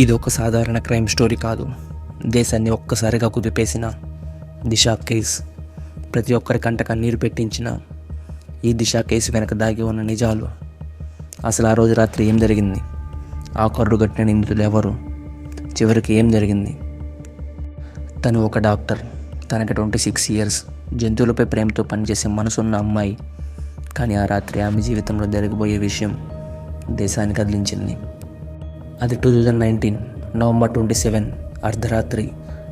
ఇది ఒక సాధారణ క్రైమ్ స్టోరీ కాదు. దేశాన్ని ఒక్కసారిగా కుదిపేసిన దిశ కేస్. ప్రతి ఒక్కరి కంట కన్నీరు పెట్టించిన ఈ దిశ కేసు వెనక దాగి ఉన్న నిజాలు. అసలు ఆ రోజు రాత్రి ఏం జరిగింది? ఆ కర్రుగట్టిన నిందితులు ఎవరు? చివరికి ఏం జరిగింది? తను ఒక డాక్టర్. తనకి 26 years. జంతువులపై ప్రేమతో పనిచేసే మనసున్న అమ్మాయి. కానీ ఆ రాత్రి ఆమె జీవితంలో జరగబోయే విషయం దేశాన్ని కదిలించింది. అది 2019 November 27 అర్ధరాత్రి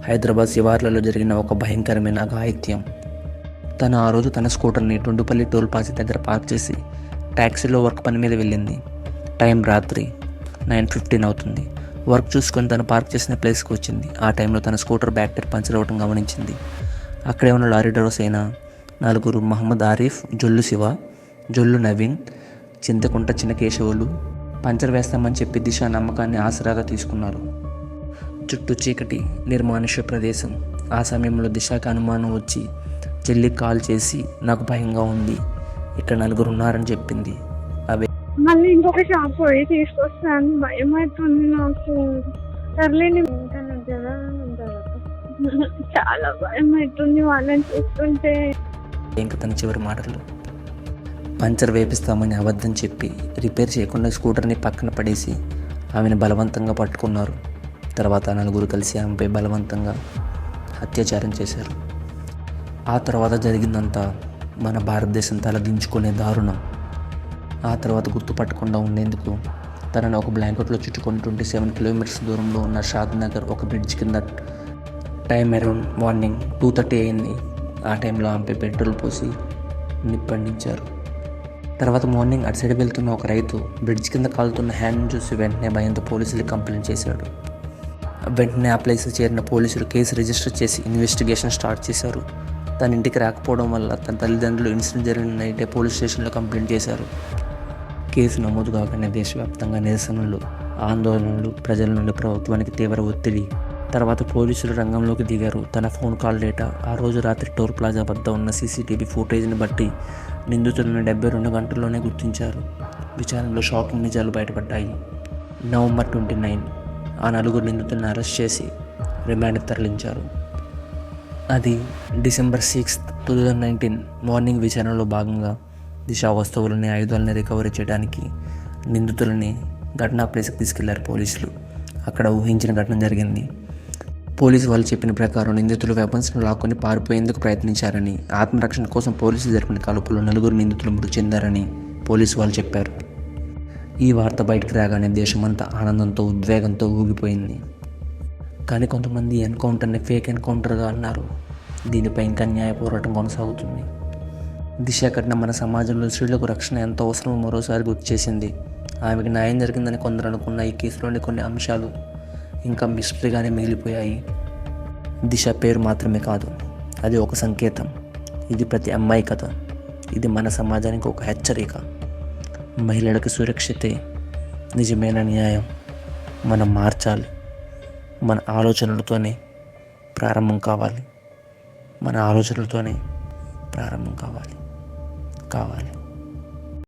హైదరాబాద్ శివార్లలో జరిగిన ఒక భయంకరమైన అఘాయిత్యం. తను ఆ రోజు తన స్కూటర్ని టొండుపల్లి టోల్ ప్లాజా దగ్గర పార్క్ చేసి ట్యాక్సీలో వర్క్ పని మీద వెళ్ళింది. టైం రాత్రి 9:15 అవుతుంది. వర్క్ చూసుకొని తను పార్క్ చేసిన ప్లేస్కి వచ్చింది. ఆ టైంలో తన స్కూటర్ బ్యాక్ టైర్ పంచర్ అవ్వడం గమనించింది. అక్కడే ఉన్న లారీ డ్రైవర్స్ అయిన నలుగురు మహమ్మద్ ఆరిఫ్, జొల్లు శివ, జొల్లు నవీన్, చింతకుంట చిన్న కేశవులు పంచర్ వేస్తామని చెప్పి దిశ నమ్మకాన్ని ఆసరాగా తీసుకున్నారు. చుట్టూ చీకటి, నిర్మానుష్య ప్రదేశం. ఆ సమయంలో దిశకు అనుమానం వచ్చి చెల్లికి కాల్ చేసి నాకు భయంగా ఉంది, ఇక్కడ నలుగురు ఉన్నారని చెప్పింది. అవే మళ్ళీ ఇంకొక షాప్ పోయి తీసుకొస్తాను, భయం అవుతుంది నాకు. సర్లేని చాలా భయం అవుతుంది వాళ్ళని చూస్తుంటే. ఇంకా తన చివరి మాటలు. పంచర్ వేపిస్తామని అబద్ధం చెప్పి రిపేర్ చేయకుండా స్కూటర్ని పక్కన పడేసి ఆమెను బలవంతంగా పట్టుకున్నారు. తర్వాత నలుగురు కలిసి ఆమెపై బలవంతంగా అత్యాచారం చేశారు. ఆ తర్వాత జరిగిందంతా మన భారతదేశం తలదించుకునే దారుణం. ఆ తర్వాత గుర్తుపట్టకుండా ఉండేందుకు తనను ఒక బ్లాంకెట్లో చుట్టుకొని 27 kilometers దూరంలో ఉన్న షాద్ నగర్ ఒక బ్రిడ్జ్ కింద టైం అరౌండ్ మార్నింగ్ 2:30 అయింది. ఆ టైంలో ఆమెపై పెట్రోల్ పోసి నిప్పండించారు. తర్వాత మార్నింగ్ అటు సైడ్ వెళ్తున్న ఒక రైతు బ్రిడ్జ్ కింద కాలుతున్న హ్యాండ్ చూసి వెంటనే భయంతో పోలీసులకు కంప్లైంట్ చేశాడు. వెంటనే ఆ ప్లేస్ చేరిన పోలీసులు కేసు రిజిస్టర్ చేసి ఇన్వెస్టిగేషన్ స్టార్ట్ చేశారు. తన ఇంటికి రాకపోవడం వల్ల తన తల్లిదండ్రులు ఇన్సిడెంట్ జరిగిన నైటే పోలీస్ స్టేషన్లో కంప్లైంట్ చేశారు. కేసు నమోదు కాగానే దేశవ్యాప్తంగా నిరసనలు, ఆందోళనలు, ప్రజల నుండి ప్రభుత్వానికి తీవ్ర ఒత్తిడి. తర్వాత పోలీసులు రంగంలోకి దిగారు. తన ఫోన్ కాల్ డేటా, ఆ రోజు రాత్రి టోల్ ప్లాజా వద్ద ఉన్న సీసీటీవీ ఫుటేజ్ని బట్టి నిందితులను 72 గంటల్లోనే గుర్తించారు. విచారణలో షాకింగ్ నిజాలు బయటపడ్డాయి. November 29 ఆ నలుగురు నిందితులను అరెస్ట్ చేసి రిమాండ్కి తరలించారు. అది December 6, 2019 మార్నింగ్ విచారణలో భాగంగా దిశ వస్తువులని, ఆయుధాలని రికవరీ చేయడానికి నిందితులని ఘటనా ప్లేస్కి తీసుకెళ్లారు పోలీసులు. అక్కడ ఊహించిన ఘటన జరిగింది. పోలీసు వాళ్ళు చెప్పిన ప్రకారం నిందితులు వెపన్స్ను లాక్కొని పారిపోయేందుకు ప్రయత్నించారని, ఆత్మరక్షణ కోసం పోలీసులు జరిపిన కాల్పుల్లో నలుగురు నిందితులు మృతి చెందారని పోలీసు వాళ్ళు చెప్పారు. ఈ వార్త బయటకు రాగానే దేశమంతా ఆనందంతో, ఉద్వేగంతో ఊగిపోయింది. కానీ కొంతమంది ఎన్కౌంటర్ని ఫేక్ ఎన్కౌంటర్గా అన్నారు. దీనిపై ఇంకా న్యాయ పోరాటం కొనసాగుతుంది. దిశ ఘటన మన సమాజంలో స్త్రీలకు రక్షణ ఎంత అవసరమో మరోసారి గుర్తు చేసింది. ఆమెకు న్యాయం జరిగిందని కొందరు అనుకున్న ఈ కేసులోని కొన్ని అంశాలు ఇంకా మిస్టరీగానే మిగిలిపోయాయి. దిశ పేరు మాత్రమే కాదు, అది ఒక సంకేతం. ఇది ప్రతి అమ్మాయి కథ. ఇది మన సమాజానికి ఒక హెచ్చరిక. మహిళలకు సురక్షితే నిజమైన న్యాయం. మనం మార్చాలి. మన ఆలోచనలతోనే ప్రారంభం కావాలి. మన ఆలోచనలతోనే ప్రారంభం కావాలి.